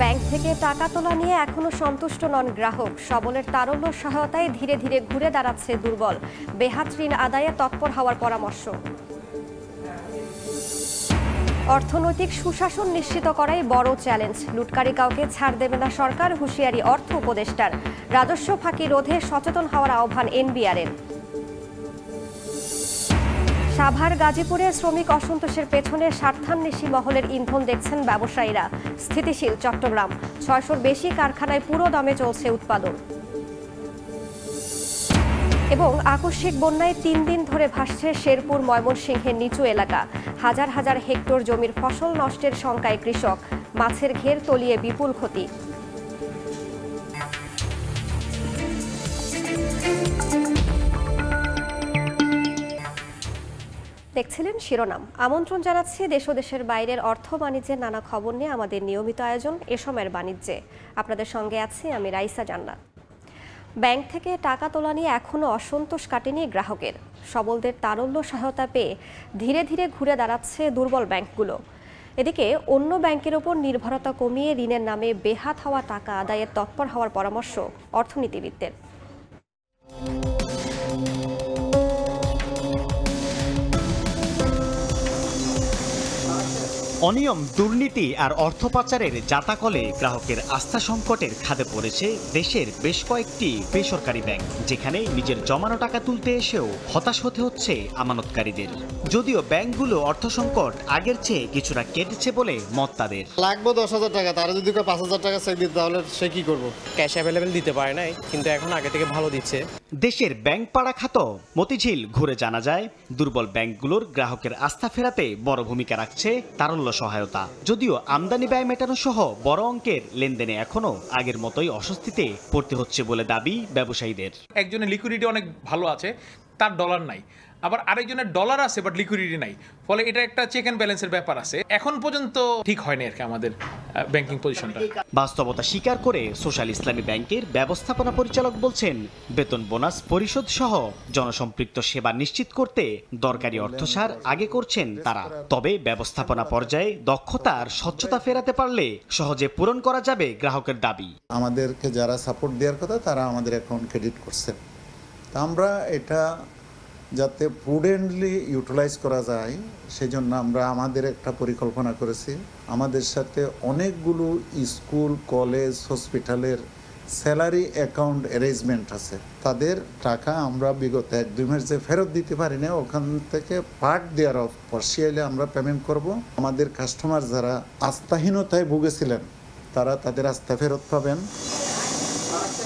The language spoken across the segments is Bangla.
ব্যাংক থেকে টাকা তোলা নিয়ে এখনো সন্তুষ্ট নন গ্রাহক। সবলের তারল্য সহায়তায় ধীরে ধীরে ঘুরে দাঁড়াচ্ছে দুর্বল। বেহাত ঋণ আদায়ে তৎপর হওয়ার পরামর্শ। অর্থনৈতিক সুশাসন নিশ্চিত করাই বড় চ্যালেঞ্জ। লুটকারী কাউকে ছাড় দেবে না সরকার, হুঁশিয়ারি অর্থ উপদেষ্টার। রাজস্ব ফাঁকি রোধে সচেতন হওয়ার আহ্বান এনবিআরের। সাভার গাজীপুরে শ্রমিক অসন্তোষের পেছনে স্বার্থান্বেষী মহলের ইন্ধন দেখছেন ব্যবসায়ীরা। স্থিতিশীল চট্টগ্রাম, ৬০০-র বেশি কারখানায় পুরো দমে চলছে উৎপাদন। এবং আকস্মিক বন্যায় ৩ দিন ধরে ভাসছে শেরপুর ময়মনসিংহের নিচু এলাকা। হাজার হাজার হেক্টর জমির ফসল নষ্টের শঙ্কায় কৃষক। মাছের ঘের তলিয়ে বিপুল ক্ষতি। দেখছিলেন শিরোনাম। আমন্ত্রণ জানাচ্ছি দেশ ও দেশের বাইরের অর্থ বাণিজ্যের নানা খবর নিয়ে আমাদের নিয়মিত আয়োজন এ সময়ের বাণিজ্যে। আপনাদের সঙ্গে আছি আমি রাইসা জান্নাত। ব্যাংক থেকে টাকা তোলা নিয়ে এখনও অসন্তোষ কাটেনি গ্রাহকের। সবলদের তারল্য সহায়তা পেয়ে ধীরে ধীরে ঘুরে দাঁড়াচ্ছে দুর্বল ব্যাংকগুলো। এদিকে অন্য ব্যাংকের ওপর নির্ভরতা কমিয়ে ঋণের নামে বেহাত হওয়া টাকা আদায়ের তৎপর হওয়ার পরামর্শ অর্থনীতিবিদদের। অনিয়ম, দুর্নীতি আর অর্থ পাচারের জাতাকলে গ্রাহকের আস্থা সংকটের খাদে পড়েছে দেশের বেশ কয়েকটি বেসরকারি ব্যাংক, যেখানে নিজের জমানো টাকা তুলতে এসেও হতাশ হতে হচ্ছে আমানতকারীদের। যদিও ব্যাংকগুলো অর্থ সংকট আগের চেয়ে কিছুটা কেটেছে বলে মত তাদের। লাগবে 10,000 টাকা, তারা যদি 5,000 টাকা চেক দিতে তাহলে সে কি করবো? ক্যাশ অ্যাভেলেবেল দিতে পারে নাই, কিন্তু এখন আগে থেকে ভালো দিচ্ছে। দেশের ব্যাংক পাড়া খাত মতিঝিল ঘুরে জানা যায়, দুর্বল ব্যাংকগুলোর গ্রাহকের আস্থা ফেরাতে বড় ভূমিকা রাখছে তারল্য সহায়তা। যদিও আমদানি ব্যয় মেটানো সহ বড় অঙ্কের লেনদেনে এখনো আগের মতোই অস্বস্তিতে পড়তে হচ্ছে বলে দাবি ব্যবসায়ীদের। একজনের লিকুইডিটি অনেক ভালো আছে, তার ডলার নাই, আবার আরেকজনের ডলার আছে বাট লিকুইডিটি নাই, ফলে এটা একটা চেক অ্যান্ড ব্যালেন্সের ব্যাপার আছে। এখন পর্যন্ত ঠিক হয়নি আর কি আমাদের ব্যাংকিং পজিশনটা। বাস্তবতা স্বীকার করে সোশ্যাল ইসলামী ব্যাংকের ব্যবস্থাপনা পরিচালক বলছেন, বেতন বোনাস পরিশোধ সহ জনসম্পৃক্ত সেবা নিশ্চিত করতে দরকারি অর্থসার আগে করছেন তারা। তবে ব্যবস্থাপনা পর্যায়ে দক্ষতা আর স্বচ্ছতা ফেরাতে পারলে সহজে পূরণ করা যাবে গ্রাহকের দাবি। আমাদেরকে যারা সাপোর্ট দেওয়ার কথা তারা আমাদের অ্যাকাউন্ট ক্রেডিট করছেন। তা আমরা এটা যাতে প্রুডেন্টলি ইউটিলাইজ করা যায় সেজন্য আমরা আমাদের একটা পরিকল্পনা করেছি। আমাদের সাথে অনেকগুলো স্কুল, কলেজ, হসপিটালের স্যালারি অ্যাকাউন্ট অ্যারেঞ্জমেন্ট আছে। তাদের টাকা আমরা বিগত 1-2 মাস যে ফেরত দিতে পারি না, ওখান থেকে পার্ট দেওয়ার অফ পার্সিয়ালি আমরা পেমেন্ট করব। আমাদের কাস্টমার যারা আস্থাহীনতায় ভুগেছিলেন তারা তাদের আস্থা ফেরত পাবেন।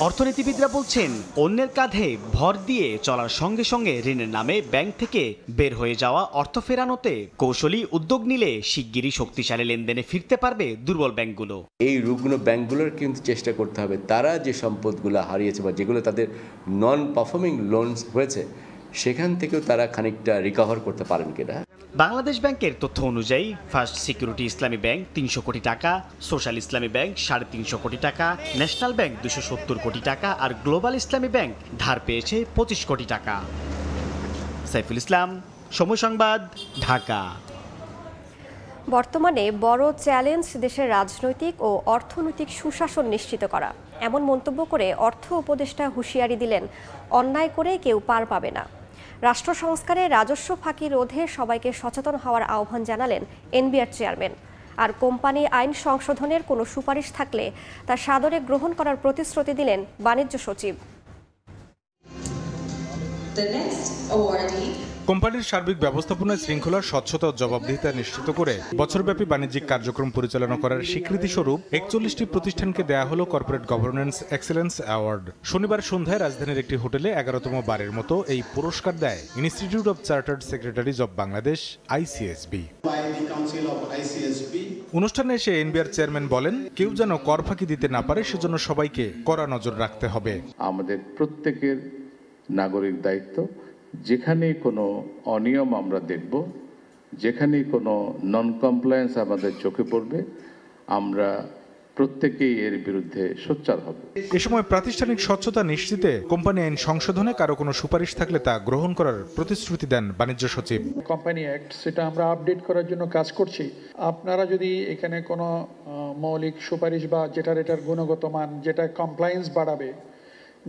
অর্থনীতিবিদরা বলছেন, অন্যের কাঁধে ভর দিয়ে চলার সঙ্গে সঙ্গে ঋণের নামে ব্যাংক থেকে বের হয়ে যাওয়া অর্থ ফেরানোতে কৌশলী উদ্যোগ নিলে শিগগিরই শক্তিশালী লেনদেনে ফিরতে পারবে দুর্বল ব্যাংকগুলো। এই রুগ্ন ব্যাংকগুলোর কিন্তু চেষ্টা করতে হবে তারা যে সম্পদগুলো হারিয়েছে বা যেগুলো তাদের নন পারফর্মিং লোনস হয়েছে সেখান থেকেও তারা খানিকটা রিকভার করতে পারেন কিনা। বাংলাদেশ ব্যাংকের তথ্য অনুযায়ী ফার্স্ট সিকিউরিটি ইসলামী ব্যাংক 300 কোটি টাকা, সোশ্যাল ইসলামী ব্যাংক 350 কোটি টাকা, ন্যাশনাল ব্যাংক 270 কোটি টাকা আর গ্লোবাল ইসলামী ব্যাংক ধার পেয়েছে 25 কোটি টাকা। সাইফুল ইসলাম, সময় সংবাদ, ঢাকা। বর্তমানে বড় চ্যালেঞ্জ দেশের রাজনৈতিক ও অর্থনৈতিক সুশাসন নিশ্চিত করা, এমন মন্তব্য করে অর্থ উপদেষ্টা হুঁশিয়ারি দিলেন, অন্যায় করে কেউ পার পাবে না। রাষ্ট্র সংস্কারে রাজস্ব ফাঁকি রোধে সবাইকে সচেতন হওয়ার আহ্বান জানালেন এনবিআর চেয়ারম্যান। আর কোম্পানি আইন সংশোধনের কোনো সুপারিশ থাকলে তা সাদরে গ্রহণ করার প্রতিশ্রুতি দিলেন বাণিজ্য সচিব। কোম্পানির সার্বিক ব্যবস্থাপনায় শৃঙ্খলার স্বচ্ছতা ও জবাবদিহিতা নিশ্চিত করে বছরব্যাপী বাণিজ্যিক কার্যক্রম পরিচালনা করার স্বীকৃতি স্বরূপ 41টি প্রতিষ্ঠানকে দেয়া হলো কর্পোরেট গভর্নেন্স এক্সেলেন্স অ্যাওয়ার্ড। শনিবার সন্ধ্যায় রাজধানীর একটি হোটেলে 11তম বারের মতো এই পুরস্কার দেয় institute of chartered secretaries of Bangladesh, ICSB. অনুষ্ঠানে এসে এনবিআর চেয়ারম্যান বলেন, কেউ যেন কর ফাঁকি দিতে না পারে সেজন্য সবাইকে কড়া নজর রাখতে হবে। আমাদের প্রত্যেকের নাগরিক দায়িত্ব, যেখানে কোনো অনিয়ম আমরা দেখব, যেখানে কোনো নন কমপ্লায়েন্স আমাদের চোখে পড়বে, আমরা প্রত্যেকেই এর বিরুদ্ধে সোচ্চার হবে। এ সময় প্রাতিষ্ঠানিক স্বচ্ছতা নিশ্চিতে কোম্পানি আইন সংশোধনে কারো কোনো সুপারিশ থাকলে তা গ্রহণ করার প্রতিশ্রুতি দেন বাণিজ্য সচিব। কোম্পানি অ্যাক্ট সেটা আমরা আপডেট করার জন্য কাজ করছি। আপনারা যদি এখানে কোনো মৌলিক সুপারিশ বা এটার গুণগত মান, যেটা কমপ্লায়েন্স বাড়াবে,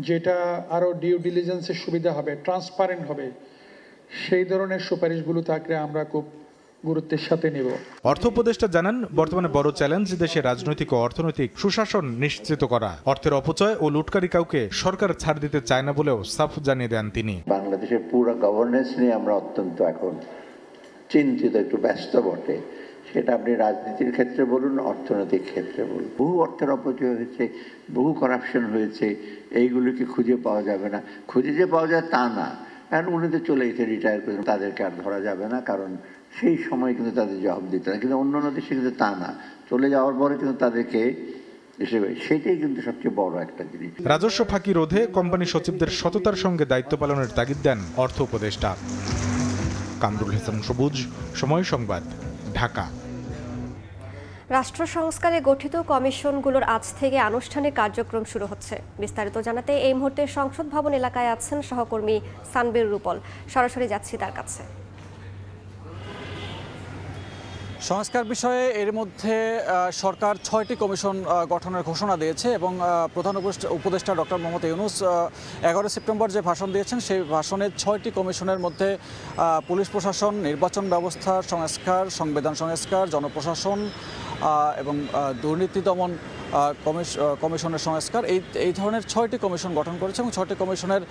যেটা আরও ডিউ ডিলিজেন্সের সুবিধা হবে, ট্রান্সপারেন্ট হবে, সেই ধরনের সুপারিশগুলো থাকলে আমরা খুব গুরুত্বের সাথে নেব। অর্থ উপদেষ্টা জানান, বর্তমানে বড় চ্যালেঞ্জ দেশের রাজনৈতিক ও অর্থনৈতিক সুশাসন নিশ্চিত করা। অর্থের অপচয় ও লুটকারী কাউকে সরকার ছাড় দিতে চায় না বলেও সাফ জানিয়ে দেন তিনি। বাংলাদেশের পুরো গভর্নেন্স নিয়ে আমরা অত্যন্ত এখন চিন্তিত, একটু ব্যস্ত বটে। সেটা আপনি রাজনীতির ক্ষেত্রে বলুন, অর্থনৈতিক ক্ষেত্রে বলুন। বহু অর্থের অপচয় হয়েছে, বহু করাপশন হয়েছে, এইগুলোকে খুঁজে পাওয়া যাবে না। খুঁজে যে পাওয়া যায় তা না, কারণ উনি তো চলে গেছে, রিটায়ার করেছেন, তাদেরকে আর ধরা যাবে না, কারণ সেই সময় কিন্তু তাদের জবাব দিতে না। কিন্তু অন্যান্য দেশে কিন্তু তা না, চলে যাওয়ার পরে কিন্তু তাদেরকে হিসেবে, সেটাই কিন্তু সবচেয়ে বড় একটা জিনিস। রাজস্ব ফাঁকি রোধে কোম্পানি সচিবদের সততার সঙ্গে দায়িত্ব পালনের তাগিদ দেন অর্থ উপদেষ্টা। কামরুল হাসান সবুজ, সময় সংবাদ, ঢাকা। রাষ্ট্র সংস্কারে গঠিত কমিশনগুলোর আজ থেকে আনুষ্ঠানিক কার্যক্রম শুরু হচ্ছে। বিস্তারিত জানাতে এই মুহূর্তে সংসদ ভবন এলাকায় আছেন সহকর্মী সানবীর রূপল। সরাসরি যাচ্ছি তার কাছে। সংস্কার বিষয়ে এর মধ্যে সরকার 6টি কমিশন গঠনের ঘোষণা দিয়েছে এবং প্রধান উপদেষ্টা ডক্টর মোহাম্মদ ইউনূস 11 সেপ্টেম্বর যে ভাষণ দিয়েছেন, সেই ভাষণে 6টি কমিশনের মধ্যে পুলিশ প্রশাসন, নির্বাচন ব্যবস্থা সংস্কার, সংবিধান সংস্কার, জনপ্রশাসন এবং দুর্নীতি দমন কমিশনের সংস্কার, এই ধরনের 6টি কমিশন গঠন করেছে এবং 6টি কমিশনের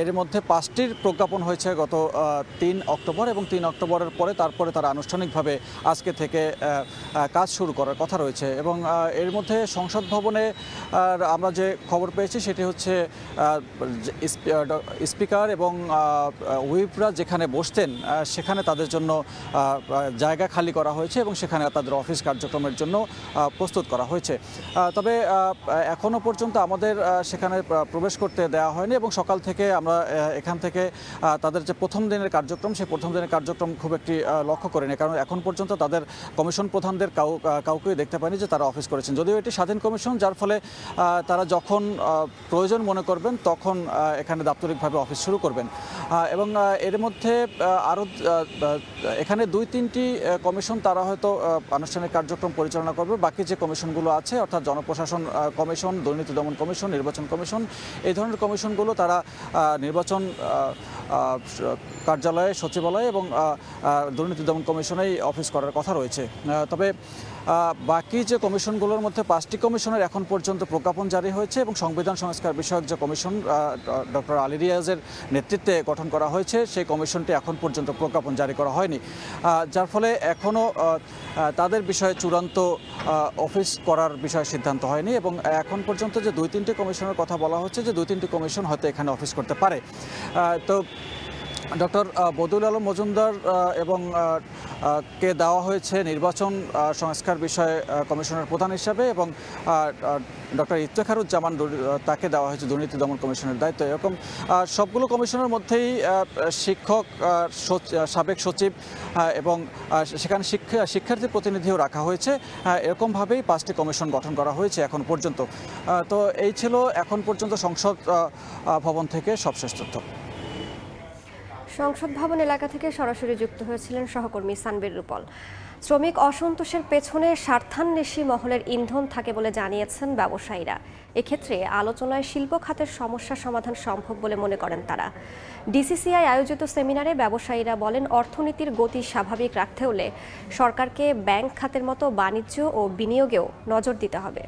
এর মধ্যে 5টির প্রজ্ঞাপন হয়েছে গত 3 অক্টোবর এবং 3 অক্টোবরের পরে তারপরে তারা আনুষ্ঠানিকভাবে আজকে থেকে কাজ শুরু করার কথা রয়েছে। এবং এর মধ্যে সংসদ ভবনে আমরা যে খবর পেয়েছি সেটি হচ্ছে স্পিকার এবং হুইপরা যেখানে বসতেন সেখানে তাদের জন্য জায়গা খালি করা হয়েছে এবং সেখানে তাদের অফিস কার্যক্রমের জন্য প্রস্তুত করা হয়েছে। তবে এখনও পর্যন্ত আমাদের সেখানে প্রবেশ করতে দেওয়া হয়নি এবং সকাল থেকে আমরা এখান থেকে তাদের যে প্রথম দিনের কার্যক্রম, সেই প্রথম দিনের কার্যক্রম খুব একটি লক্ষ্য করিনি, কারণ এখন পর্যন্ত তাদের কমিশন প্রধানদের কাউকেই দেখতে পাইনি যে তারা অফিস করেছেন। যদিও এটি স্বাধীন কমিশন, যার ফলে তারা যখন প্রয়োজন মনে করবেন তখন এখানে দাপ্তরিকভাবে অফিস শুরু করবেন। এবং এর মধ্যে আরও এখানে 2-3টি কমিশন তারা হয়তো আনুষ্ঠানিক কার্যক্রম পরিচালনা করবে। বাকি যে কমিশনগুলো আছে, অর্থাৎ জনপ্রশাসন কমিশন, দুর্নীতি দমন কমিশন, নির্বাচন কমিশন, এই ধরনের কমিশনগুলো তারা নির্বাচন কার্যালয়ে, সচিবালয়ে এবং দুর্নীতি দমন কমিশনেই অফিস করার কথা রয়েছে। তবে বাকি যে কমিশনগুলোর মধ্যে 5টি কমিশনের এখন পর্যন্ত প্রজ্ঞাপন জারি হয়েছে এবং সংবিধান সংস্কার বিষয়ক যে কমিশন ডক্টর আলী রিয়াজের নেতৃত্বে গঠন করা হয়েছে, সেই কমিশনটি এখন পর্যন্ত প্রজ্ঞাপন জারি করা হয়নি, যার ফলে এখনও তাদের বিষয়ে চূড়ান্ত অফিস করার বিষয়ে সিদ্ধান্ত হয়নি। এবং এখন পর্যন্ত যে 2-3টি কমিশনের কথা বলা হচ্ছে, যে 2-3টি কমিশন হয়তো এখানে অফিস করতে পারে। তো ডক্টর বদিউল আলম মজুমদার এবং কে দেওয়া হয়েছে নির্বাচন সংস্কার বিষয়ে কমিশনের প্রধান হিসাবে এবং ডক্টর ইফতেখারুজ্জামান তাকে দেওয়া হয়েছে দুর্নীতি দমন কমিশনের দায়িত্ব। এরকম সবগুলো কমিশনের মধ্যেই শিক্ষক, সাবেক সচিব এবং সেখানে শিক্ষার্থী প্রতিনিধিও রাখা হয়েছে। এরকমভাবেই 5টি কমিশন গঠন করা হয়েছে এখন পর্যন্ত। তো এই ছিল এখন পর্যন্ত সংসদ ভবন থেকে সবশেষ তথ্য। সংসদ ভবন এলাকা থেকে সরাসরি যুক্ত হয়েছিলেন সহকর্মী সানবীর রূপল। শ্রমিক অসন্তোষের পেছনে স্বার্থান্বেষী মহলের ইন্ধন থাকে বলে জানিয়েছেন ব্যবসায়ীরা। এক্ষেত্রে আলোচনায় শিল্প খাতের সমস্যা সমাধান সম্ভব বলে মনে করেন তারা। ডিসিসিআই আয়োজিত সেমিনারে ব্যবসায়ীরা বলেন, অর্থনীতির গতি স্বাভাবিক রাখতে হলে সরকারকে ব্যাংক খাতের মতো বাণিজ্য ও বিনিয়োগেও নজর দিতে হবে।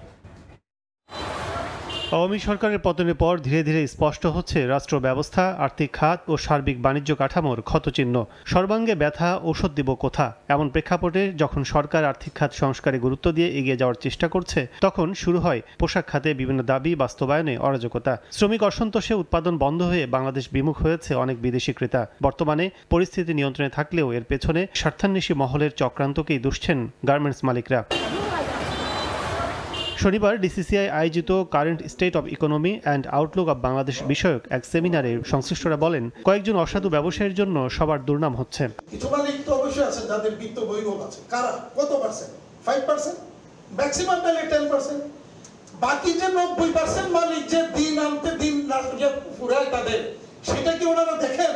আওয়ামী সরকারের পতনের পর ধীরে ধীরে স্পষ্ট হচ্ছে রাষ্ট্র ব্যবস্থা, আর্থিক খাত ও সার্বিক বাণিজ্য কাঠামোর ক্ষতচিহ্ন। সর্বাঙ্গে ব্যথা, ঔষধ দিব কোথা? এমন প্রেক্ষাপটে যখন সরকার আর্থিক খাত সংস্কারে গুরুত্ব দিয়ে এগিয়ে যাওয়ার চেষ্টা করছে, তখন শুরু হয় পোশাক খাতে বিভিন্ন দাবি বাস্তবায়নে অরাজকতা। শ্রমিক অসন্তোষে উৎপাদন বন্ধ হয়ে বাংলাদেশ বিমুখ হয়েছে অনেক বিদেশি ক্রেতা। বর্তমানে পরিস্থিতি নিয়ন্ত্রণে থাকলেও এর পেছনে স্বার্থান্বেষী মহলের চক্রান্তকেই দুষছেন গার্মেন্টস মালিকরা। শনিবার ডিসিসিআই আয়োজিত current state of economy and Outlook of Bangladesh বিষয়ক এক সেমিনারে সংশ্লিষ্টরা বলেন, কয়েকজন অসাধু ব্যবসায়ীর জন্য সবার দুর্নাম হচ্ছে। কিছু মালিক তো অবশ্যই আছে যাদের বিত্ত বৈভব আছে। কারা? কত পার্সেন্ট? 5%? ম্যাক্সিমাম তাহলে 10%। বাকি যে 90% মালিক যে দিন আনতে দিন পুরায় তাদের, সেটা কি ওনারা দেখেন?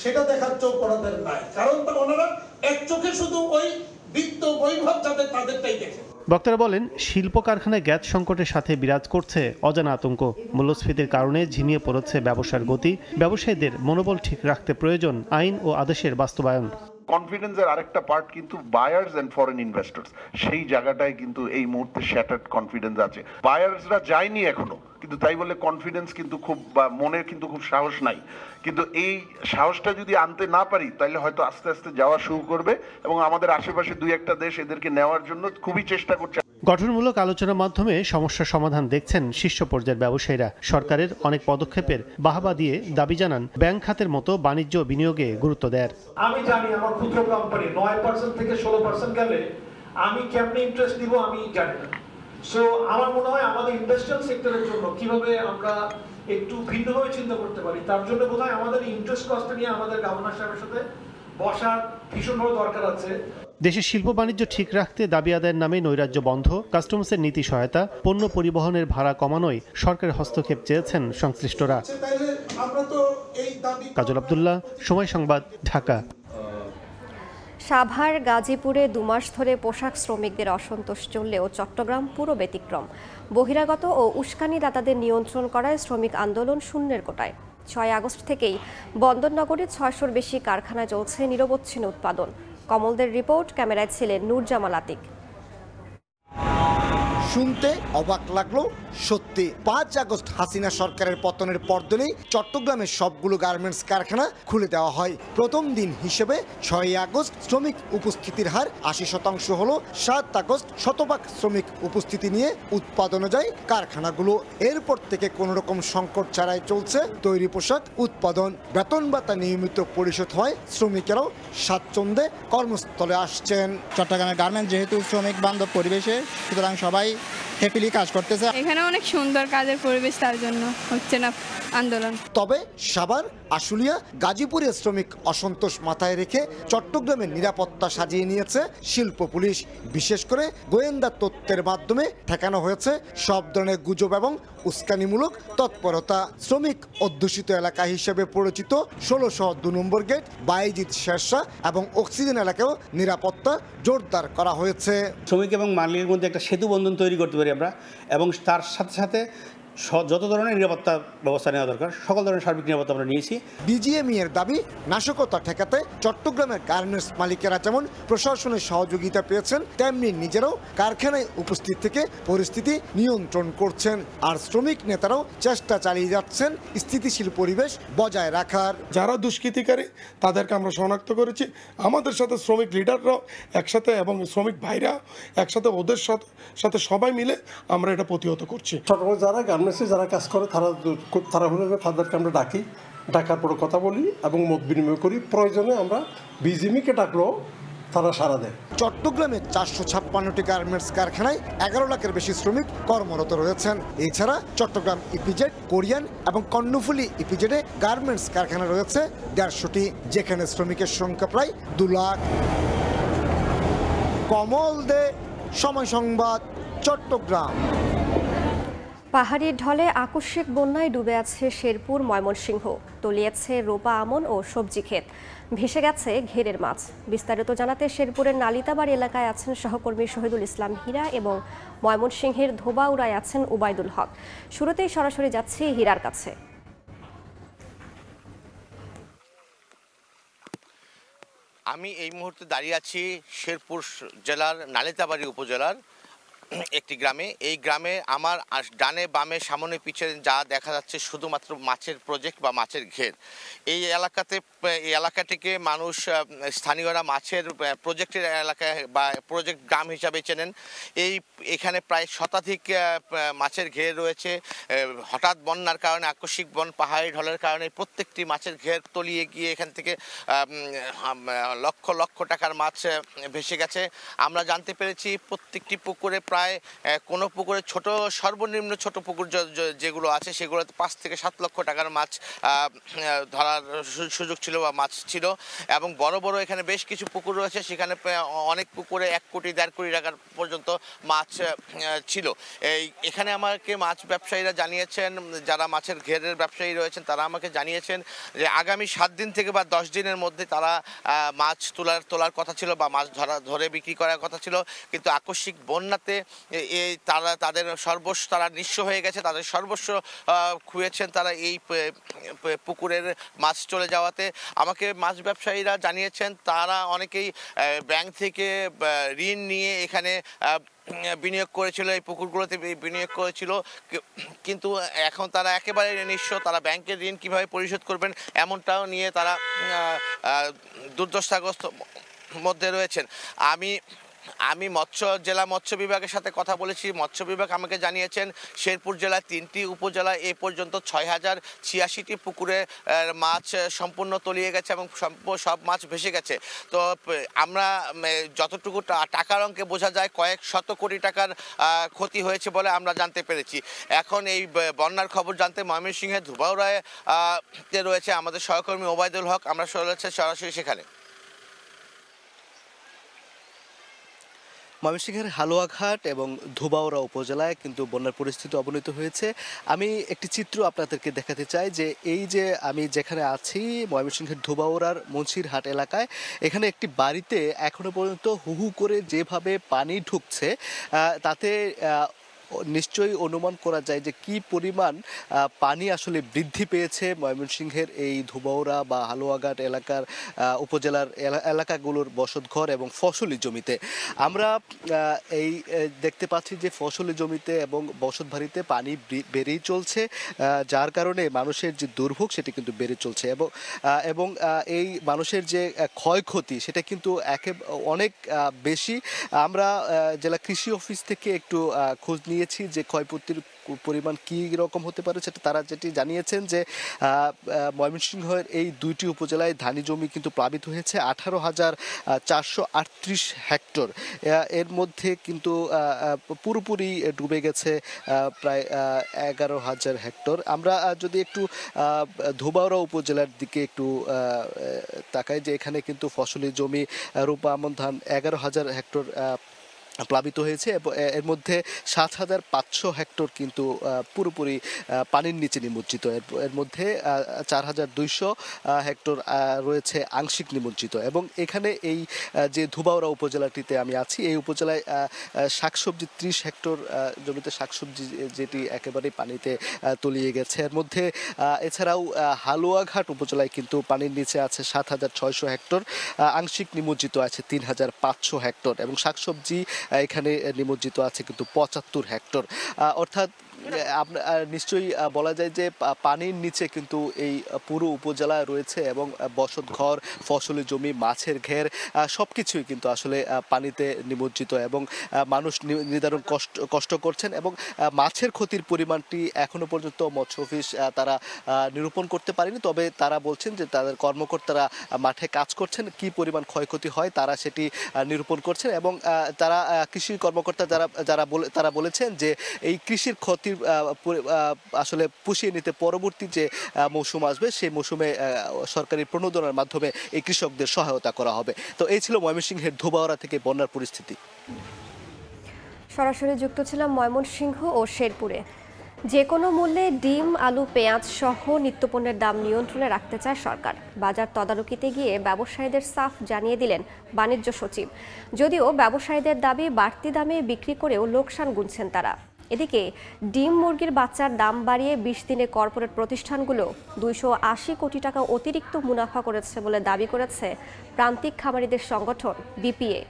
সেটা দেখার চোখ ওনাদের নাই, কারণ ওনারা এক চোখে শুধু ওই বিত্ত বৈভব যাদের তাদেরটাই দেখেন। বক্তারা বলেন, শিল্প কারখানায় গ্যাস সংকটের সাথে বিরাজ করছে অজানা আতঙ্ক। মূল্যস্ফীতির কারণে ঝিমিয়ে পড়েছে ব্যবসার গতি। ব্যবসায়ীদের মনোবল ঠিক রাখতে প্রয়োজন আইন ও আদেশের বাস্তবায়ন। কনফিডেন্সের আরেকটা পার্ট কিন্তু বায়ার্স এন্ড ফরেন ইনভেস্টর্স, সেই জায়গাটায় কিন্তু এই মুহূর্তে শ্যাটার্ড কনফিডেন্স আছে। বায়ার্সরা যায়নি এখনো, কিন্তু তাই বলে কনফিডেন্স কিন্তু খুব, বা মনে কিন্তু খুব সাহস নাই। কিন্তু এই সাহসটা যদি আনতে না পারি, তাহলে হয়তো আস্তে আস্তে যাওয়া শুরু করবে, এবং আমাদের আশেপাশে দুই একটা দেশ এদেরকে নেওয়ার জন্য খুবই চেষ্টা করছে। গঠনমূলক আলোচনার মাধ্যমে সমস্যার সমাধান দেখছেন শীর্ষ পর্যায়ের ব্যবসায়ীরা। সরকারের অনেক পদক্ষেপের বাহবা দিয়ে দাবি জানান ব্যাংক খাতের মতো বাণিজ্য বিনিয়োগে গুরুত্ব দেয়। আমি জানি আমার ক্ষুদ্র কোম্পানি 9% থেকে 16% গেলে আমি কেমনে ইন্টারেস্ট দিব আমি জানি না। সো আমার মনে হয় আমাদের ইন্ডাস্ট্রিয়াল সেক্টরের জন্য কিভাবে আমরা একটু ভিন্নভাবে চিন্তা করতে পারি, তার জন্য বোধহয় আমাদের ইন্টারেস্ট কস্ট নিয়ে আমাদের গভর্নর সাহেবের সাথে বসার ভীষণভাবে দরকার আছে। দেশের শিল্প বাণিজ্য ঠিক রাখতে দাবি আদায়ের নামে নৈরাজ্য বন্ধ, কাস্টমসের নীতি সহায়তা, পণ্য পরিবহনের ভাড়া কমানোয় সরকারের হস্তক্ষেপ চেয়েছেন সংশ্লিষ্টরা। কাজল আব্দুল্লাহ, সময় সংবাদ, ঢাকা। সাভার গাজীপুরে 2 মাস ধরে পোশাক শ্রমিকদের অসন্তোষ চললেও চট্টগ্রাম পুরো ব্যতিক্রম। বহিরাগত ও উস্কানিদাতাদের নিয়ন্ত্রণ করায় শ্রমিক আন্দোলন শূন্যের কোটায়। 6 আগস্ট থেকেই বন্দরনগরে 600-র বেশি কারখানায় চলছে নিরবচ্ছিন্ন উৎপাদন। কমলদের রিপোর্ট, ক্যামেরায় ছিলেন নূরজামাল আতিক। শুনতে অবাক লাগলো, সত্যি 5 আগস্ট হাসিনা সরকারের পতনের পরদিনেই চট্টগ্রামের সবগুলো গার্মেন্টস কারখানা খুলে দেওয়া হয়। প্রথম দিন হিসেবে 6 আগস্ট শ্রমিক উপস্থিতির হার 80% হলো। 7 আগস্ট শতভাগ শ্রমিক উপস্থিতি নিয়ে উৎপাদনে যায় কারখানাগুলো। এরপর থেকে কোনো রকম সংকট ছাড়াই চলছে তৈরি পোশাক উৎপাদন। বেতন ভাতা নিয়মিত পরিশোধ হয়, শ্রমিকেরাও স্বাচ্ছন্দ্যে কর্মস্থলে আসছেন। চট্টগ্রামের গার্মেন্টস যেহেতু শ্রমিক বান্ধব পরিবেশে, সুতরাং সবাই হ্যাপিলি কাজ করতেছে। এখানে অনেক সুন্দর কাজের পরিবেশ, তার জন্য হচ্ছে না আন্দোলন। তবে সাভার, আশুলিয়া, গাজীপুরের শ্রমিক অসন্তোষ মাথায় রেখে চট্টগ্রামের নিরাপত্তা সাজিয়ে নিয়েছে শিল্প পুলিশ। বিশেষ করে গোয়েন্দা তথ্যের মাধ্যমে ঠেকানো হয়েছে সব ধরনের গুজব এবং উস্কানিমূলক তৎপরতা। শ্রমিক অধ্যুষিত এলাকা হিসেবে পরিচিত 1602 নম্বর গেট, বাইজিৎ শেরশাহ এবং অক্সিজেন এলাকাও নিরাপত্তা জোরদার করা হয়েছে। শ্রমিক এবং মালিকের মধ্যে একটা সেতু বন্ধন তৈরি করতে পারি আমরা, এবং তার সাথে সাথে যত ধরনের নিরাপত্তা ব্যবস্থা নেওয়া দরকার সকল ধরনের সার্বিক নিরাপত্তা আমরা নিয়েছি। বিজিএমই এর দাবি, নাশকতা ঠেকাতে চট্টগ্রামের গার্মেন্টস মালিকেরা যেমন প্রশাসনের সহযোগিতা পেয়েছেন, তেমনি নিজেরাও কারখানায় উপস্থিত থেকে পরিস্থিতি নিয়ন্ত্রণ করছেন। আর শ্রমিক নেতারাও চেষ্টা চালিয়ে যাচ্ছেন স্থিতিশীল পরিবেশ বজায় রাখার। যারা দুষ্কৃতিকারী তাদেরকে আমরা শনাক্ত করেছি, আমাদের সাথে শ্রমিক লিডাররাও একসাথে এবং শ্রমিক ভাইরা একসাথে, ওদের সাথে সবাই মিলে আমরা এটা প্রতিহত করছি। যারা গার্মেন্টসে যারা কাজ করে তাদেরকে আমরা ডাকার পরে কথা বলি এবং মত বিনিময় করি। প্রয়োজনে আমরা বিজিএমইকে ডাকলেও তারা সাড়া দেয়। চট্টগ্রামে 456টি গার্মেন্টস কারখানায় 11 লাখের বেশি শ্রমিক কর্মরত রয়েছেন। এছাড়া চট্টগ্রাম ইপিজেড, কোরিয়ান এবং কর্ণফুলী ইপিজেডে গার্মেন্টস কারখানা রয়েছে 150টি, যেখানে শ্রমিকের সংখ্যা প্রায় 2 লাখ। কমল দে, সময় সংবাদ, চট্টগ্রাম। পাহাড়ির ঢলে আকস্মিক বন্যায় ডুবে আছে শেরপুর, ময়মনসিংহ। তলিয়েছে রোপা, আমন ও সবজি ক্ষেত, ভেসে গেছে ঘেরের মাছ। বিস্তারিত জানাতে শেরপুরের নালিতাবাড়ি এলাকায় আছেন সহকর্মী শহীদুল ইসলাম হীরা এবং ময়মনসিংহের ধোবাউড়ায় আছেন উবাইদুল হক। শুরুতেই সরাসরি যাচ্ছি হীরার কাছে। আমি এই মুহূর্তে দাঁড়িয়ে আছি শেরপুর জেলার নালিতাবাড়ি উপজেলার একটি গ্রামে। এই গ্রামে আমার ডানে বামে সামনে পিছে যা দেখা যাচ্ছে শুধুমাত্র মাছের প্রজেক্ট বা মাছের ঘের। এই এলাকাটিকে মানুষ, স্থানীয়রা মাছের প্রজেক্টের এলাকায় বা প্রজেক্ট গ্রাম হিসাবে চেনেন। এখানে প্রায় শতাধিক মাছের ঘের রয়েছে। হঠাৎ বন্যার কারণে, আকস্মিক পাহাড়ি ঢলের কারণে প্রত্যেকটি মাছের ঘের তলিয়ে গিয়ে এখান থেকে লক্ষ লক্ষ টাকার মাছ ভেসে গেছে। আমরা জানতে পেরেছি প্রত্যেকটি পুকুরে প্রায় প্রায় কোনো পুকুরে সর্বনিম্ন ছোট পুকুর যেগুলো আছে সেগুলোতে 5 থেকে 7 লক্ষ টাকার মাছ ধরার সুযোগ ছিল বা মাছ ছিল, এবং বড় বড় এখানে বেশ কিছু পুকুর রয়েছে, সেখানে অনেক পুকুরে 1 কোটি 1.5 কোটি টাকার পর্যন্ত মাছ ছিল। এখানে আমাকে মাছ ব্যবসায়ীরা জানিয়েছেন, যারা মাছের ঘেরের ব্যবসায়ী রয়েছেন তারা আমাকে জানিয়েছেন যে আগামী 7 দিন থেকে বা 10 দিনের মধ্যে তারা মাছ তোলার কথা ছিল বা মাছ ধরে বিক্রি করার কথা ছিল, কিন্তু আকস্মিক বন্যাতে তাদের সর্বস্ব, তারা নিঃস্ব হয়ে গেছে, তাদের সর্বস্ব খুঁয়েছেন তারা এই পুকুরের মাছ চলে যাওয়াতে। আমাকে মাছ ব্যবসায়ীরা জানিয়েছেন তারা অনেকেই ব্যাংক থেকে ঋণ নিয়ে এখানে বিনিয়োগ করেছিল, এই পুকুরগুলোতে বিনিয়োগ করেছিল, কিন্তু এখন তারা একেবারে নিঃস্ব, তারা ব্যাংকের ঋণ কিভাবে পরিশোধ করবেন এমনটাও নিয়ে তারা দুর্দশাগ্রস্ত মধ্যে রয়েছেন। আমি জেলা মৎস্য বিভাগের সাথে কথা বলেছি। মৎস্য বিভাগ আমাকে জানিয়েছেন শেরপুর জেলায় 3টি উপজেলায় এ পর্যন্ত 6086টি পুকুরে মাছ সম্পূর্ণ তলিয়ে গেছে এবং সব মাছ ভেসে গেছে। তো আমরা যতটুকু টাকার অঙ্কে বোঝা যায় কয়েক শত কোটি টাকার ক্ষতি হয়েছে বলে আমরা জানতে পেরেছি। এখন এই বন্যার খবর জানতে ময়মনসিংহের ধুবাউড়ায় রয়েছে আমাদের সহকর্মী ওবায়দুল হক, আমরা সরাসরি সেখানে। ময়মনসিংহের হালুয়াঘাট এবং ধুবাউড়া উপজেলায় কিন্তু বন্যার পরিস্থিতি অবনতি হয়েছে। আমি একটি চিত্র আপনাদেরকে দেখাতে চাই যে এই যে আমি যেখানে আছি ময়মনসিংহের ধুবাউড়ার মুন্সিরহাট এলাকায়, এখানে একটি বাড়িতে এখনো পর্যন্ত হু করে যেভাবে পানি ঢুকছে তাতে নিশ্চয়ই অনুমান করা যায় যে কি পরিমাণ পানি আসলে বৃদ্ধি পেয়েছে ময়মনসিংহের এই ধুবাউড়া বা হালুয়াঘাট এলাকার উপজেলার এলাকাগুলোর বসতঘর এবং ফসলি জমিতে। আমরা এই দেখতে পাচ্ছি যে ফসলি জমিতে এবং বসতবাড়িতে পানি বেড়েই চলছে, যার কারণে মানুষের যে দুর্ভোগ সেটি কিন্তু বেড়ে চলছে এবং এই মানুষের যে ক্ষয়ক্ষতি সেটা কিন্তু অনেক বেশি। আমরা জেলা কৃষি অফিস থেকে একটু খোঁজ নিয়েছি যে ক্ষয়ক্ষতির পরিমাণ কী রকম হতে পারে সেটা তারা যেটি জানিয়েছেন যে ময়মনসিংহের এই 2টি উপজেলায় ধানি জমি কিন্তু প্লাবিত হয়েছে 18,438 হেক্টর। এর মধ্যে কিন্তু পুরোপুরি ডুবে গেছে প্রায় 11,000 হেক্টর। আমরা যদি একটু ধুবাউড়া উপজেলার দিকে একটু তাকাই যে এখানে কিন্তু ফসলি জমি রূপা আমন ধান 11,000 হেক্টর প্লাবিত হয়েছে এবং এর মধ্যে 7,500 হেক্টর কিন্তু পুরোপুরি পানির নিচে নিমজ্জিত। এর মধ্যে 4,200 হেক্টর রয়েছে আংশিক নিমজ্জিত। এবং এখানে এই যে ধুবাউড়া উপজেলাটিতে আমি আছি, এই উপজেলায় শাকসবজি 30 হেক্টর জমিতে শাকসবজি যেটি একেবারেই পানিতে তলিয়ে গেছে। এর মধ্যে এছাড়াও হালুয়াঘাট উপজেলায় কিন্তু পানির নিচে আছে 7,600 হেক্টর, আংশিক নিমজ্জিত আছে 3,500 হেক্টর এবং শাকসবজি এখানে নিমজ্জিত আছে কিন্তু 75 হেক্টর। অর্থাৎ নিশ্চয়ই বলা যায় যে পানির নিচে কিন্তু এই পুরো উপজেলায় রয়েছে এবং বসতঘর, ফসলি জমি, মাছের ঘের সব কিছুই কিন্তু আসলে পানিতে নিমজ্জিত এবং মানুষ নিদারুণ কষ্ট করছেন এবং মাছের ক্ষতির পরিমাণটি এখনো পর্যন্ত মৎস্য অফিস তারা নিরূপণ করতে পারেনি। তবে তারা বলছেন যে তাদের কর্মকর্তারা মাঠে কাজ করছেন, কি পরিমাণ ক্ষয়ক্ষতি হয় তারা সেটি নিরূপণ করছেন এবং তারা কৃষি কর্মকর্তা তারা বলেছেন যে এই কৃষির ক্ষতি আসলে পুষিয়ে নিতে পরবর্তী যে মৌসুম আসবে সেই মৌসুমে সরকারি প্রণোদনার মাধ্যমে এই কৃষকদের সহায়তা করা হবে। তো এই ছিল ময়মনসিংহের ধোবাউড়া থেকে বন্যার পরিস্থিতি। সরাসরি যুক্ত ছিলাম ময়মনসিংহ ও শেরপুরে। যে কোনো মূল্যে ডিম, আলু, পেঁয়াজ সহ নিত্যপণ্যের দাম নিয়ন্ত্রণে রাখতে চায় সরকার। বাজার তদারকিতে গিয়ে ব্যবসায়ীদের সাফ জানিয়ে দিলেন বাণিজ্য সচিব। যদিও ব্যবসায়ীদের দাবি বাড়তি দামে বিক্রি করেও লোকসান গুনছেন তারা। এদিকে ডিম, মুরগির বাচ্চার দাম বাড়িয়ে 20 দিনে কর্পোরেট প্রতিষ্ঠানগুলো 280 কোটি টাকা অতিরিক্ত মুনাফা করেছে বলে দাবি করেছে প্রান্তিক খামারিদের সংগঠন বিপিএ।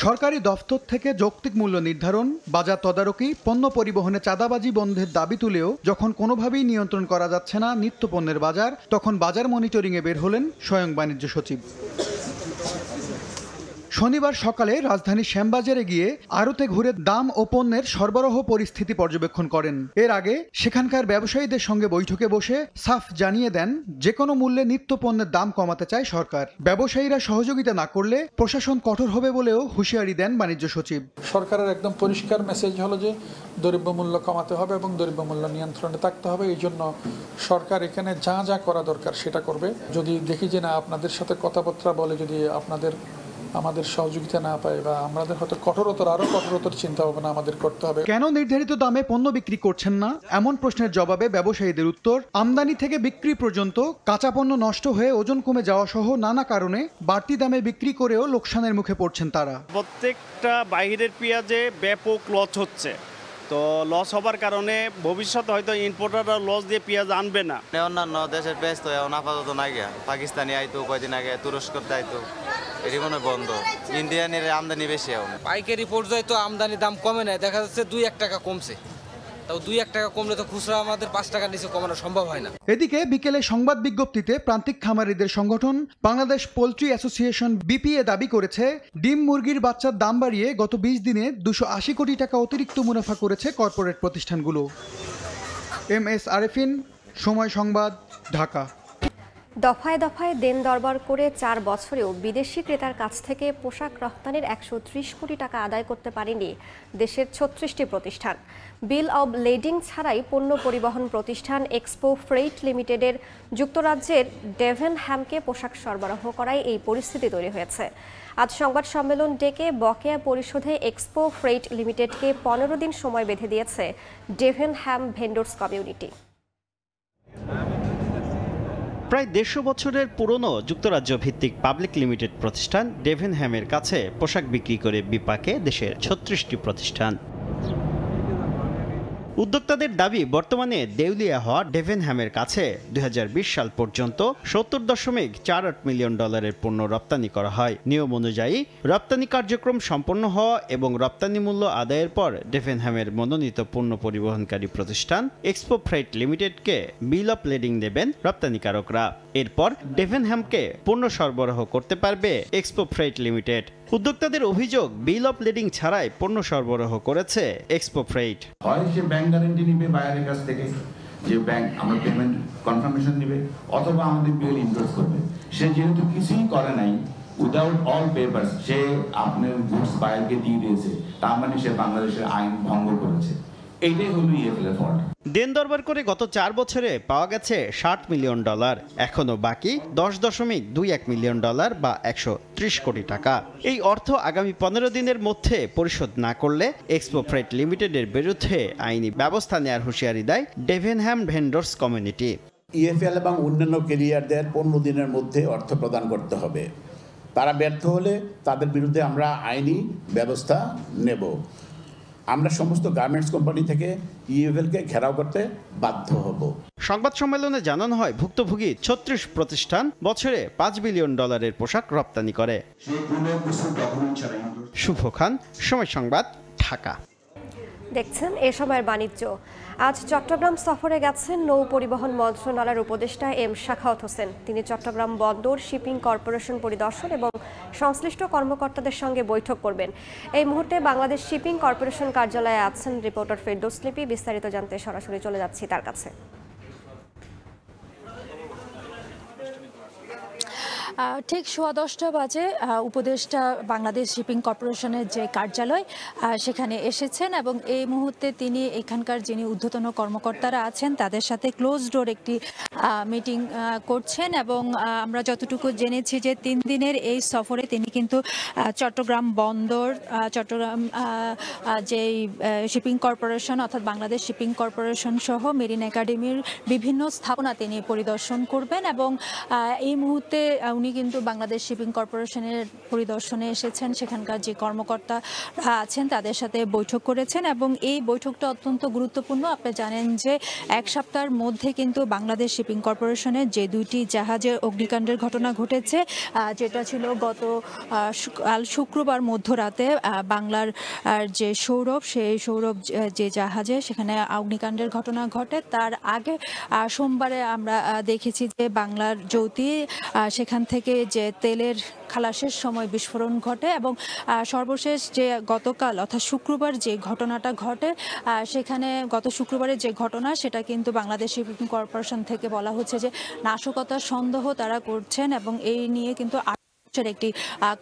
সরকারি দফতর থেকে যৌক্তিক মূল্য নির্ধারণ, বাজার তদারকি, পণ্য পরিবহনে চাঁদাবাজি বন্ধের দাবি তুলেও যখন কোনোভাবেই নিয়ন্ত্রণ করা যাচ্ছে না নিত্যপণ্যের বাজার, তখন বাজার মনিটরিংয়ে বের হলেন স্বয়ং বাণিজ্য সচিব। শনিবার সকালে রাজধানীর শ্যামবাজারে গিয়ে আড়তে ঘুরে দাম ও পণ্যের সরবরাহ পরিস্থিতি পর্যবেক্ষণ করেন। এর আগে সেখানকার ব্যবসায়ীদের সঙ্গে বৈঠকে বসে সাফ জানিয়ে দেন যে কোনো মূল্যে নিত্য পণ্যের দাম কমাতে চায় সরকার। ব্যবসায়ীরা সহযোগিতা না করলে প্রশাসন কঠোর হবে বলেও হুঁশিয়ারি দেন বাণিজ্য সচিব। সরকারের একদম পরিষ্কার মেসেজ হলো যে দ্রব্যমূল্য কমাতে হবে এবং দ্রব্যমূল্য নিয়ন্ত্রণে থাকতে হবে। এই জন্য সরকার এখানে যা যা করা দরকার সেটা করবে। যদি দেখি যে না আপনাদের সাথে কথাবার্তা বলে যদি আমাদের সহযোগিতা না পায় বা আমাদের হয়তো আরো কঠোরতর চিন্তা ভাবনা আমাদের করতে হবে। কেন নির্ধারিত দামে পণ্য বিক্রি করছেন না এমন প্রশ্নের জবাবে ব্যবসায়ীদের উত্তর, আমদানি থেকে বিক্রি পর্যন্ত কাঁচা পণ্য নষ্ট হয়ে ওজন কমে যাওয়া সহ নানা কারণে বাড়তি দামে বিক্রি করেও লোকসানের মুখে পড়ছেন তারা। প্রত্যেকটা বাইরের পেঁয়াজে ব্যাপক লস হচ্ছে, তো লস হবার কারণে ভবিষ্যতে হয়তো ইম্পোর্টাররা লস দিয়ে পেঁয়াজ আনবে না। অন্যান্য দেশের পেঁয়াজ তো এখন আপাতত নাই গিয়া, পাকিস্তানি আইতো কয়দিন আগে, তুরস্কতে আইতো, এটি মনে বন্ধ। ইন্ডিয়ানের আমদানি বেশি এখন। পাইকারি পর্যায়ে তো আমদানির দাম কমে নাই, দেখা যাচ্ছে 2-1 টাকা কমছে। তাও 2-1 টাকা কমলে তো খুচরা আমাদের 5 টাকার নিচে কমানো সম্ভব হয় না। এদিকে বিকেলে সংবাদ বিজ্ঞপ্তিতে প্রান্তিক খামারিদের সংগঠন বাংলাদেশ পোল্ট্রি অ্যাসোসিয়েশন বিপিএ দাবি করেছে, ডিম মুরগির বাচ্চার দাম বাড়িয়ে গত 20 দিনে 280 কোটি টাকা অতিরিক্ত মুনাফা করেছে কর্পোরেট প্রতিষ্ঠানগুলো। MS আরেফিন, সময় সংবাদ, ঢাকা। দফায় দফায় দেন দরবার করে 4 বছরেও বিদেশি ক্রেতার কাছ থেকে পোশাক রপ্তানির 130 কোটি টাকা আদায় করতে পারেনি দেশের 36টি প্রতিষ্ঠান। বিল অব লেডিং ছাড়াই পণ্য পরিবহন প্রতিষ্ঠান এক্সপো ফ্রেইট লিমিটেডের যুক্তরাজ্যের ডেভেনহ্যামকে পোশাক সরবরাহ করায় এই পরিস্থিতি তৈরি হয়েছে। আজ সংবাদ সম্মেলন ডেকে বকেয়া পরিশোধে এক্সপো ফ্রেইট লিমিটেডকে 15 দিন সময় বেঁধে দিয়েছে ডেভেনহ্যাম ভেন্ডর্স কমিউনিটি। প্রায় 150 বছরের পুরনো যুক্তরাজ্য ভিত্তিক পাবলিক লিমিটেড প্রতিষ্ঠান ডেভেনহ্যামের কাছে পোশাক বিক্রি করে বিপাকে দেশের 36টি প্রতিষ্ঠান। উদ্যোক্তাদের দাবি, বর্তমানে দেউলিয়া হওয়া ডেভেনহ্যামের কাছে 2020 সাল পর্যন্ত $70.48 মিলিয়ন পণ্য রপ্তানি করা হয়। নিয়ম অনুযায়ী রপ্তানি কার্যক্রম সম্পন্ন হওয়া এবং রপ্তানি মূল্য আদায়ের পর ডেভেনহ্যামের মনোনীত পণ্য পরিবহনকারী প্রতিষ্ঠান এক্সপো ফ্রেইট লিমিটেডকে বিল অফ লেডিং দেবেন রপ্তানিকারকরা। এরপর ডেভেনহ্যামকে পণ্য সরবরাহ করতে পারবে এক্সপো ফ্রেইট লিমিটেড। উদ্যোক্তাদের অভিযোগ, বিল অফ লেডিং ছাড়াই পণ্য সরবরাহ করেছে এক্সপো ফ্রেইট। হয় সে ব্যাংক গ্যারান্টি নিবে বায়ারের কাছ থেকে, যে ব্যাংক আমরা পেমেন্ট কনফার্মেশন নেবে, অথবা আমাদের বিল ইনভয়েস করবে। সে যেহেতু কিছুই করে নাই, উইদাউট অল পেপারস সে আপনার গুডস বায়ারকে দিয়ে দিয়েছে, তার মানে সে বাংলাদেশের আইন ভঙ্গ করেছে। এইটাই হলো ইএফএল এর ফল্ট। দেন দরবার করে গত 4 বছরে পাওয়া গেছে $60 মিলিয়ন, এখনো বাকি $10.21 মিলিয়ন বা 130 কোটি টাকা। এই অর্থ আগামী 15 দিনের মধ্যে পরিশোধ না করলে এক্সপো ফ্রেইট লিমিটেডের বিরুদ্ধে আইনি ব্যবস্থা নেওয়ার হুঁশিয়ারি দেয় ডেভেনহ্যাম ভেন্ডর্স কমিউনিটি। ইএফএল এবং অন্যান্য ক্যারিয়ারদের 15 দিনের মধ্যে অর্থ প্রদান করতে হবে। তারা ব্যর্থ হলে তাদের বিরুদ্ধে আমরা আইনি ব্যবস্থা নেব। আমরা সমস্ত গার্মেন্টস কোম্পানি থেকে ইএফএলকে ঘেরাও করতে বাধ্য হব। সংবাদ সম্মেলনে জানানো হয়, ভুক্তভোগী 36 প্রতিষ্ঠান বছরে $5 বিলিয়ন পোশাক রপ্তানি করে। শুভ খান, সময় সংবাদ, ঢাকা। দেখছেন এ সময়ের বাণিজ্য। আজ চট্টগ্রাম সফরে গেছেন নৌ পরিবহন মন্ত্রণালয়ের উপদেষ্টা এম শাখাওয়াত হোসেন। তিনি চট্টগ্রাম বন্দর শিপিং কর্পোরেশন পরিদর্শন এবং সংশ্লিষ্ট কর্মকর্তাদের সঙ্গে বৈঠক করবেন। এই মুহূর্তে বাংলাদেশ শিপিং কর্পোরেশন কার্যালয়ে আছেন রিপোর্টার ফেরদৌস লিপি। বিস্তারিত জানতে সরাসরি চলে যাচ্ছি তার কাছে। ঠিক 10:15 বাজে উপদেষ্টা বাংলাদেশ শিপিং কর্পোরেশনের যে কার্যালয় সেখানে এসেছেন এবং এই মুহূর্তে তিনি এখানকার যিনি ঊর্ধ্বতন কর্মকর্তারা আছেন তাদের সাথে ক্লোজ ডোর একটি মিটিং করছেন এবং আমরা যতটুকু জেনেছি যে 3 দিনের এই সফরে তিনি কিন্তু চট্টগ্রাম বন্দর, চট্টগ্রাম যে শিপিং কর্পোরেশন অর্থাৎ বাংলাদেশ শিপিং কর্পোরেশন সহ মেরিন একাডেমির বিভিন্ন স্থাপনা তিনি পরিদর্শন করবেন এবং এই মুহূর্তে উনি কিন্তু বাংলাদেশ শিপিং কর্পোরেশনের পরিদর্শনে এসেছেন। সেখানকার যে কর্মকর্তারা আছেন তাদের সাথে বৈঠক করেছেন এবং এই বৈঠকটা অত্যন্ত গুরুত্বপূর্ণ। আপনি জানেন যে 1 সপ্তাহের মধ্যে কিন্তু বাংলাদেশ শিপিং কর্পোরেশনের যে 2টি জাহাজের অগ্নিকাণ্ডের ঘটনা ঘটেছে, যেটা ছিল গত শুক্রবার মধ্যরাতে বাংলার যে সৌরভ, সেই সৌরভ যে জাহাজে সেখানে অগ্নিকাণ্ডের ঘটনা ঘটে। তার আগে সোমবারে আমরা দেখেছি যে বাংলার জ্যোতি সেখান থেকে থেকে যে তেলের খালাসের সময় বিস্ফোরণ ঘটে এবং সর্বশেষ যে গতকাল অর্থাৎ শুক্রবার যে ঘটনাটা ঘটে সেখানে গত শুক্রবারের যে ঘটনা সেটা কিন্তু বাংলাদেশ শিপিং কর্পোরেশন থেকে বলা হচ্ছে যে নাশকতার সন্দেহ তারা করছেন এবং এই নিয়ে কিন্তু একটি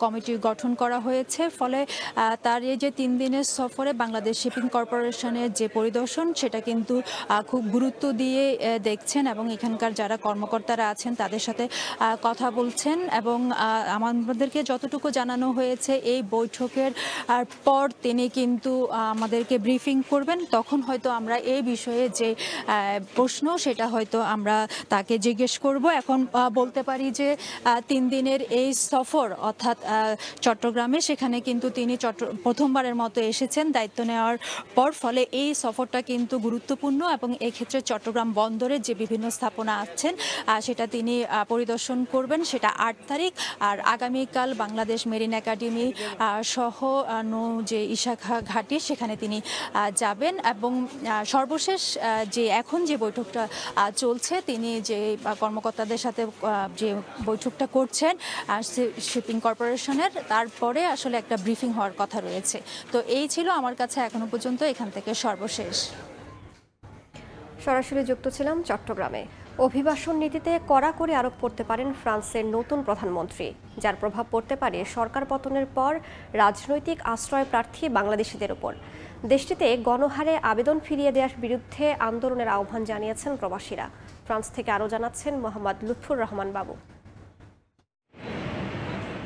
কমিটি গঠন করা হয়েছে। ফলে তার এই যে 3 দিনের সফরে বাংলাদেশ শিপিং কর্পোরেশনের যে পরিদর্শন সেটা কিন্তু খুব গুরুত্ব দিয়ে দেখছেন এবং এখানকার যারা কর্মকর্তারা আছেন তাদের সাথে কথা বলছেন এবং আমাদেরকে যতটুকু জানানো হয়েছে এই বৈঠকের পর তিনি কিন্তু আমাদেরকে ব্রিফিং করবেন, তখন হয়তো আমরা এই বিষয়ে যে প্রশ্ন সেটা হয়তো আমরা তাকে জিজ্ঞেস করব। এখন বলতে পারি যে 3 দিনের এই সফর অর্থাৎ চট্টগ্রামে, সেখানে কিন্তু তিনি প্রথমবারের মতো এসেছেন দায়িত্ব নেওয়ার পর। ফলে এই সফরটা কিন্তু গুরুত্বপূর্ণ এবং এক্ষেত্রে চট্টগ্রাম বন্দরের যে বিভিন্ন স্থাপনা আছেন সেটা তিনি পরিদর্শন করবেন, সেটা 8 তারিখ। আর আগামীকাল বাংলাদেশ মেরিন একাডেমি সহ যে ইশাখা ঘাটি সেখানে তিনি যাবেন এবং সর্বশেষ যে এখন যে বৈঠকটা চলছে তিনি যে কর্মকর্তাদের সাথে যে বৈঠকটা করছেন শিপিং কর্পোরেশনের, তারপরে আসলে একটা ব্রিফিং হওয়ার কথা রয়েছে। তো এই ছিল আমার কাছে এখনো পর্যন্ত এখান থেকে সর্বশেষ। সরাসরি যুক্ত ছিলাম চট্টগ্রামে। অভিবাসন নীতিতে কড়াকড়ি আরোপ করতে পারেন ফ্রান্সের নতুন প্রধানমন্ত্রী, যার প্রভাব পড়তে পারে সরকার পতনের পর রাজনৈতিক আশ্রয় প্রার্থী বাংলাদেশিদের উপর। দেশটিতে গণহারে আবেদন ফিরিয়ে দেওয়ার বিরুদ্ধে আন্দোলনের আহ্বান জানিয়েছেন প্রবাসীরা। ফ্রান্স থেকে আরও জানাচ্ছেন মোহাম্মদ লুৎফুর রহমান বাবু।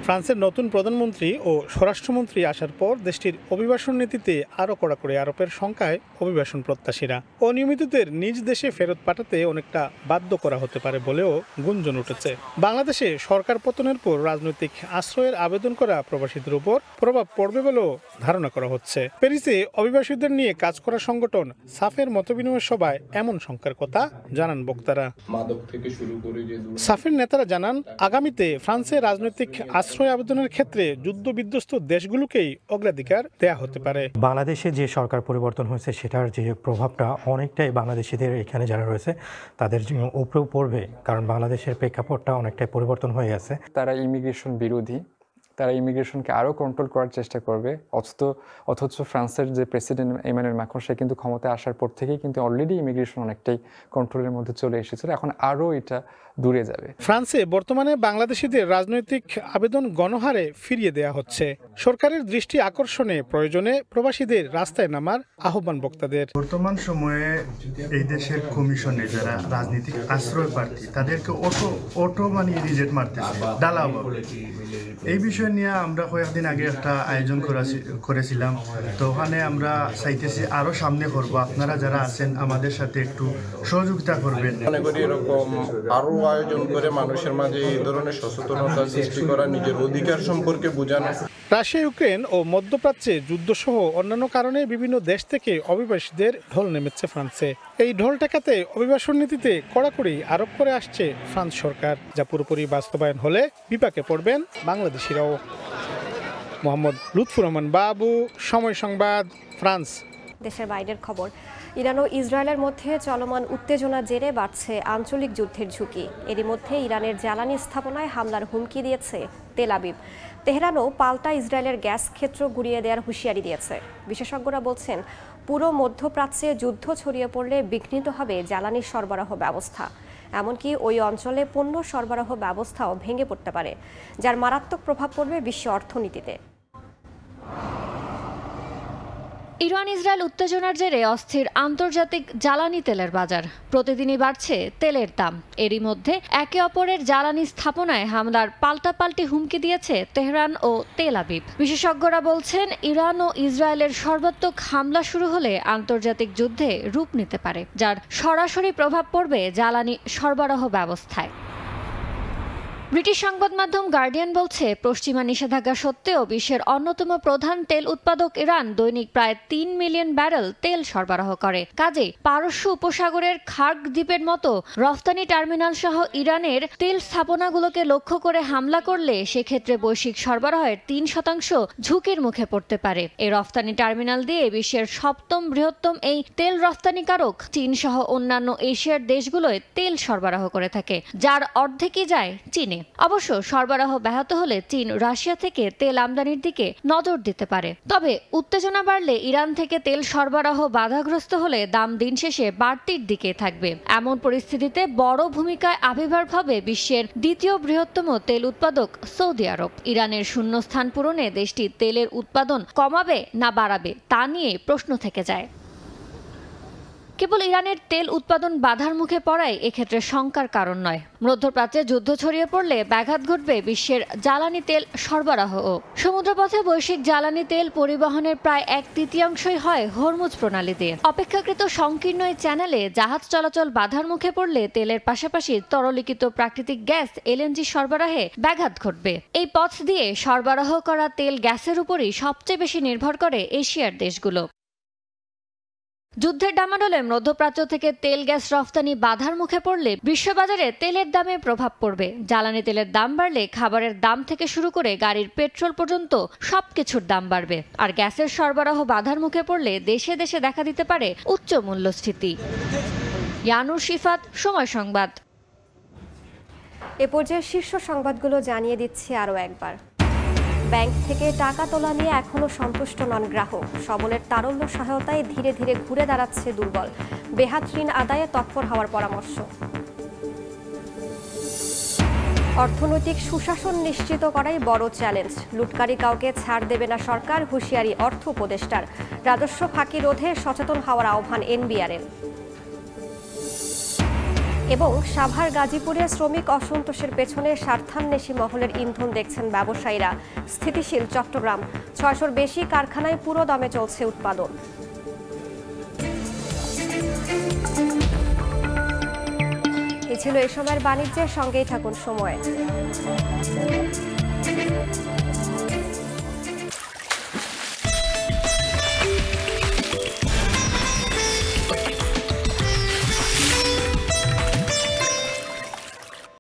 ফ্রান্সের নতুন প্রধানমন্ত্রী ও স্বরাষ্ট্রমন্ত্রী আসার পর দেশটির অভিবাসন নীতিতে আরও কড়াকড়ি আরোপের শঙ্কায় অভিবাসন প্রত্যাশীরা। অনিয়মিতদের নিজ দেশে ফেরত পাঠাতে অনেকটা বাধ্য করা হতে পারে বলেও গুঞ্জন উঠেছে। বাংলাদেশে সরকার পতনের পর রাজনৈতিক আশ্রয়ের আবেদন করা প্রবাসীদের উপর প্রভাব পড়বে বলেও ধারণা করা হচ্ছে। প্যারিসে অভিবাসীদের নিয়ে কাজ করা সংগঠন সাফের মতবিনিময় সভায় এমন শঙ্কার কথা জানান বক্তারা। সাফের নেতারা জানান, আগামীতে ফ্রান্সে রাজনৈতিক আশ্রয় আবেদনের ক্ষেত্রে যুদ্ধ বিধ্বস্ত দেশগুলোকেই অগ্রাধিকার দেয়া হতে পারে। বাংলাদেশে যে সরকার পরিবর্তন হয়েছে সেটার যে প্রভাবটা অনেকটাই বাংলাদেশিদের এখানে যারা রয়েছে তাদের উপরেও পড়বে, কারণ বাংলাদেশের প্রেক্ষাপটটা অনেকটাই পরিবর্তন হয়ে গেছে। তারা ইমিগ্রেশন বিরোধী, তারা ইমিগ্রেশনকে আরও কন্ট্রোল করার চেষ্টা করবে। অথচ ফ্রান্সের যে প্রেসিডেন্ট ইমানুয়েল ম্যাক্রন সে কিন্তু ক্ষমতায় আসার পর থেকেই কিন্তু অলরেডি ইমিগ্রেশন অনেকটাই কন্ট্রোলের মধ্যে চলে এসেছিল, এখন আরও এটা দূরে যাবে। ফ্রান্সে বর্তমানে বাংলাদেশিদের রাজনৈতিক আবেদন গণহারে ফিরিয়ে দেয়া হচ্ছে। সরকারের দৃষ্টি আকর্ষণে প্রয়োজনে প্রবাসীদের রাস্তায় নামার আহ্বান বক্তাদের। বর্তমান সময়ে এই দেশের কমিশনে যারা রাজনৈতিক আশ্রয় প্রার্থী তাদেরকে অটো বানিয়ে রিজেক্ট মারতেছে ডালাভাবে। এই বিষয় নিয়ে আমরা কয়েকদিন আগে একটা আয়োজন করেছিলাম, তো ওখানে আমরা চাইতেছি আরো সামনে করবো। আপনারা যারা আছেন আমাদের সাথে একটু সহযোগিতা করবেন। মনে করি এরকম আরো আয়োজন করে মানুষের মাঝে এই ধরনের সচেতনতা সৃষ্টি করা, নিজের অধিকার সম্পর্কে বোঝানো। রাশিয়া, ইউক্রেন ও মধ্যপ্রাচ্যে যুদ্ধসহ অন্যান্য কারণে বিভিন্ন দেশ থেকে অভিবাসীদের ঢল নেমেছে ফ্রান্সে। এই ঢল ঠেকাতে অভিবাসন নীতিতে কড়াকড়ি আরোপ করে আসছে ফ্রান্স সরকার, যা পুরোপুরি বাস্তবায়ন হলে বিপাকে পড়বেন বাংলাদেশিরাও। মোহাম্মদ লুৎফুর রহমান বাবু, সময় সংবাদ, ফ্রান্স। দেশের বাইরের খবর। ইরান ও ইসরায়েলের মধ্যে চলমান উত্তেজনার জেরে বাড়ছে আঞ্চলিক যুদ্ধের ঝুঁকি। এরই মধ্যে ইরানের জ্বালানি স্থাপনায় হামলার হুমকি দিয়েছে তেল আবিব। তেহরানও পাল্টা ইসরায়েলের গ্যাস ক্ষেত্র গুঁড়িয়ে দেওয়ার হুঁশিয়ারি দিয়েছে। বিশেষজ্ঞরা বলছেন, পুরো মধ্যপ্রাচ্যে যুদ্ধ ছড়িয়ে পড়লে বিঘ্নিত হবে জ্বালানি সরবরাহ ব্যবস্থা। এমনকি ওই অঞ্চলে পণ্য সরবরাহ ব্যবস্থাও ভেঙে পড়তে পারে, যার মারাত্মক প্রভাব পড়বে বিশ্ব অর্থনীতিতে। ইরান ইসরায়েল উত্তেজনার জেরে অস্থির আন্তর্জাতিক জ্বালানি তেলের বাজার। প্রতিদিনই বাড়ছে তেলের দাম। এরই মধ্যে একে অপরের জ্বালানি স্থাপনায় হামলার পাল্টাপাল্টি হুমকি দিয়েছে তেহরান ও তেল আবিব। বিশেষজ্ঞরা বলছেন, ইরান ও ইসরায়েলের সর্বাত্মক হামলা শুরু হলে আন্তর্জাতিক যুদ্ধে রূপ নিতে পারে, যার সরাসরি প্রভাব পড়বে জ্বালানি সরবরাহ ব্যবস্থায়। ব্রিটিশ সংবাদ মাধ্যম গার্ডিয়ান বলছে, পশ্চিমা নিষেধাজ্ঞা সত্ত্বেও বিশ্বের অন্যতম প্রধান তেল উৎপাদক ইরান দৈনিক প্রায় 3 মিলিয়ন ব্যারেল তেল সরবরাহ করে। কাজেই পারস্য উপসাগরের খার্গ দ্বীপের মতো রফতানি টার্মিনাল সহ ইরানের তেল স্থাপনাগুলোকে লক্ষ্য করে হামলা করলে সেক্ষেত্রে বৈশ্বিক সরবরাহের 3% ঝুঁকির মুখে পড়তে পারে। এই রফতানি টার্মিনাল দিয়ে বিশ্বের 7ম বৃহত্তম এই তেল রফতানিকারক চীন সহ অন্যান্য এশিয়ার দেশগুলোয় তেল সরবরাহ করে থাকে, যার অর্ধেকই যায় চীনে। অবশ্য সরবরাহ ব্যাহত হলে চীন রাশিয়া থেকে তেল আমদানির দিকে নজর দিতে পারে। তবে উত্তেজনা বাড়লে ইরান থেকে তেল সরবরাহ বাধাগ্রস্ত হলে দাম দিন শেষে বাড়তির দিকে থাকবে। এমন পরিস্থিতিতে বড় ভূমিকায় আবির্ভাব হবে বিশ্বের দ্বিতীয় বৃহত্তম তেল উৎপাদক সৌদি আরব। ইরানের শূন্যস্থান পূরণে দেশটি তেলের উৎপাদন কমাবে না বাড়াবে তা নিয়ে প্রশ্ন থেকে যায়। কেবল ইরানের তেল উৎপাদন বাধার মুখে পড়াই এক্ষেত্রে শঙ্কার কারণ নয়। মধ্যপ্রাচ্যে যুদ্ধ ছড়িয়ে পড়লে ব্যাঘাত ঘটবে বিশ্বের জ্বালানি তেল সরবরাহও। সমুদ্রপথে বৈশ্বিক জ্বালানি তেল পরিবহনের প্রায় 1/3 হয় হরমুজ প্রণালী দিয়ে। অপেক্ষাকৃত সংকীর্ণ এই চ্যানেলে জাহাজ চলাচল বাধার মুখে পড়লে তেলের পাশাপাশি তরলীকৃত প্রাকৃতিক গ্যাস এলএনজি সরবরাহে ব্যাঘাত ঘটবে। এই পথ দিয়ে সরবরাহ করা তেল গ্যাসের উপরই সবচেয়ে বেশি নির্ভর করে এশিয়ার দেশগুলো। যুদ্ধের ডামাডোলে মধ্যপ্রাচ্য থেকে তেল গ্যাস রফতানি বাধার মুখে পড়লে বিশ্ববাজারে তেলের দামে প্রভাব পড়বে। জ্বালানি তেলের দাম বাড়লে খাবারের দাম থেকে শুরু করে গাড়ির পেট্রোল পর্যন্ত সবকিছুর দাম বাড়বে। আর গ্যাসের সরবরাহ বাধার মুখে পড়লে দেশে দেশে দেখা দিতে পারে উচ্চ মূল্যস্ফীতি। ইয়ানুর শিফাত, সময় সংবাদ। এ পর্যায়ে শীর্ষ সংবাদগুলো জানিয়ে দিচ্ছি আরও একবার। ব্যাংক থেকে টাকা তোলা নিয়ে এখনো সন্তুষ্ট নন গ্রাহক। সবলের তারল্য সহায়তায় ধীরে ধীরে ঘুরে দাঁড়াচ্ছে দুর্বল। বেহাত ঋণ আদায়ে তৎপর হওয়ার পরামর্শ। অর্থনৈতিক সুশাসন নিশ্চিত করাই বড় চ্যালেঞ্জ। লুটকারী কাউকে ছাড় দেবে না সরকার, হুঁশিয়ারি অর্থ উপদেষ্টার। রাজস্ব ফাঁকি রোধে সচেতন হওয়ার আহ্বান এনবিআরের। এবং সাভার গাজীপুরে শ্রমিক অসন্তোষের পেছনে স্বার্থান্বেষী মহলের ইন্ধন দেখছেন ব্যবসায়ীরা। স্থিতিশীল চট্টগ্রাম, 600-র বেশি কারখানায় পুরো দমে চলছে উৎপাদন। এই ছিল এ সময়ের বাণিজ্যের সঙ্গেই থাকুন সময়।